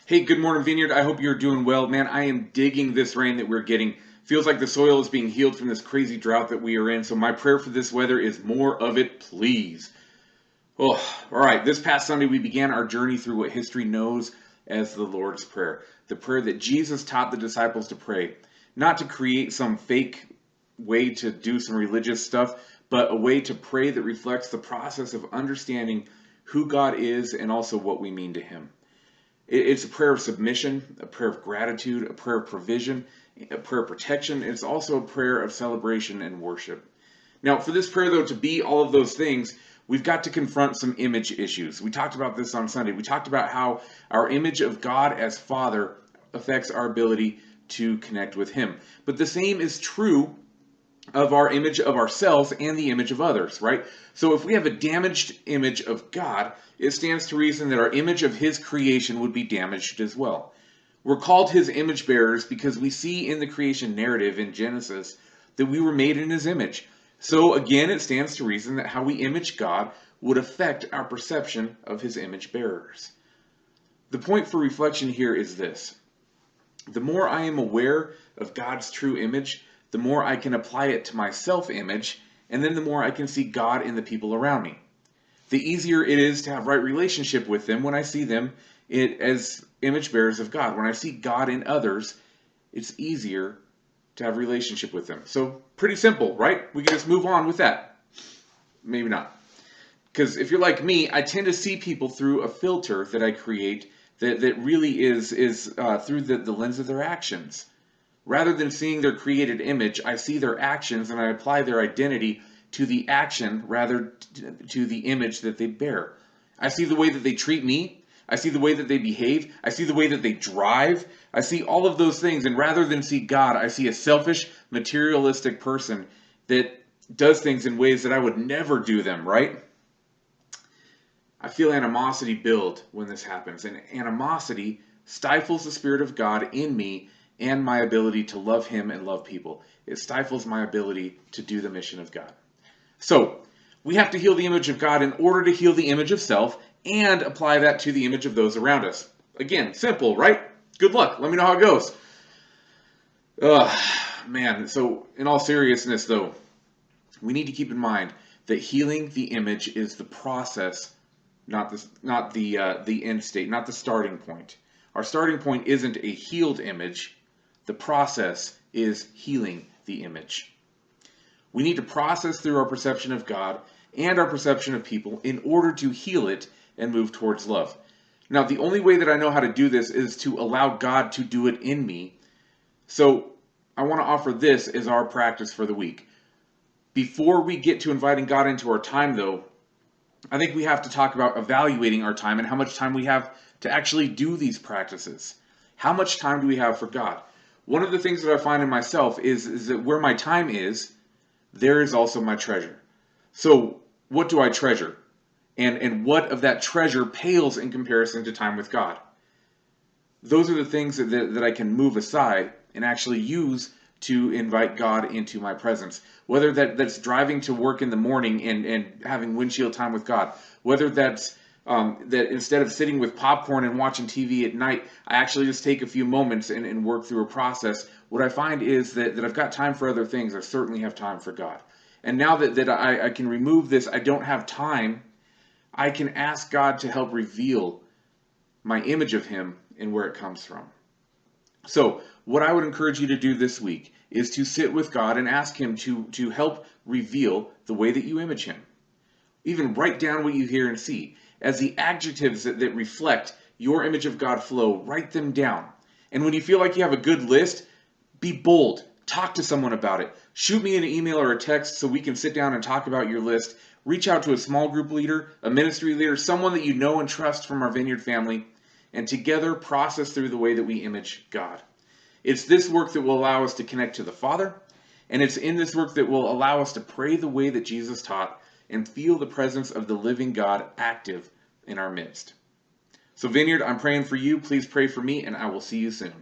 Hey, good morning, Vineyard. I hope you're doing well. Man, I am digging this rain that we're getting. Feels like the soil is being healed from this crazy drought that we are in. So my prayer for this weather is more of it, please. Oh, all right. This past Sunday, we began our journey through what history knows as the Lord's Prayer, the prayer that Jesus taught the disciples to pray, not to create some fake way to do some religious stuff, but a way to pray that reflects the process of understanding who God is and also what we mean to Him. It's a prayer of submission, a prayer of gratitude, a prayer of provision, a prayer of protection. It's also a prayer of celebration and worship. Now, for this prayer, though, to be all of those things, we've got to confront some image issues. We talked about this on Sunday. We talked about how our image of God as Father affects our ability to connect with Him. But the same is true of our image of ourselves and the image of others, right? So if we have a damaged image of God, it stands to reason that our image of His creation would be damaged as well. We're called His image bearers because we see in the creation narrative in Genesis that we were made in His image. So again, it stands to reason that how we image God would affect our perception of His image bearers. The point for reflection here is this. The more I am aware of God's true image, the more I can apply it to my self-image, and then the more I can see God in the people around me. The easier it is to have right relationship with them when I see them as image bearers of God. When I see God in others, it's easier to have relationship with them. So pretty simple, right? We can just move on with that. Maybe not. Because if you're like me, I tend to see people through a filter that I create that really is through the lens of their actions. Rather than seeing their created image, I see their actions and I apply their identity to the action rather to the image that they bear. I see the way that they treat me. I see the way that they behave. I see the way that they drive. I see all of those things. And rather than see God, I see a selfish, materialistic person that does things in ways that I would never do them, right? I feel animosity build when this happens. And animosity stifles the Spirit of God in me and my ability to love Him and love people. It stifles my ability to do the mission of God. So, we have to heal the image of God in order to heal the image of self and apply that to the image of those around us. Again, simple, right? Good luck. Let me know how it goes. Man, so in all seriousness though, we need to keep in mind that healing the image is the process, not the end state, not the starting point. Our starting point isn't a healed image. The process is healing the image. We need to process through our perception of God and our perception of people in order to heal it and move towards love. Now, the only way that I know how to do this is to allow God to do it in me. So I want to offer this as our practice for the week. Before we get to inviting God into our time, though, I think we have to talk about evaluating our time and how much time we have to actually do these practices. How much time do we have for God? One of the things that I find in myself is that where my time is, there is also my treasure. So what do I treasure? And what of that treasure pales in comparison to time with God? Those are the things that I can move aside and actually use to invite God into my presence. Whether that's driving to work in the morning and having windshield time with God. Whether that's that instead of sitting with popcorn and watching TV at night, I actually just take a few moments and work through a process. What I find is that I've got time for other things. I certainly have time for God. And now that I can remove this, I don't have time, I can ask God to help reveal my image of Him and where it comes from. So what I would encourage you to do this week is to sit with God and ask Him to help reveal the way that you image Him. Even write down what you hear and see. As the adjectives that reflect your image of God flow, write them down. And when you feel like you have a good list, be bold. Talk to someone about it. Shoot me an email or a text so we can sit down and talk about your list. Reach out to a small group leader, a ministry leader, someone that you know and trust from our Vineyard family, and together process through the way that we image God. It's this work that will allow us to connect to the Father, and it's in this work that will allow us to pray the way that Jesus taught and feel the presence of the living God active in our midst. So Vineyard, I'm praying for you. Please pray for me, and I will see you soon.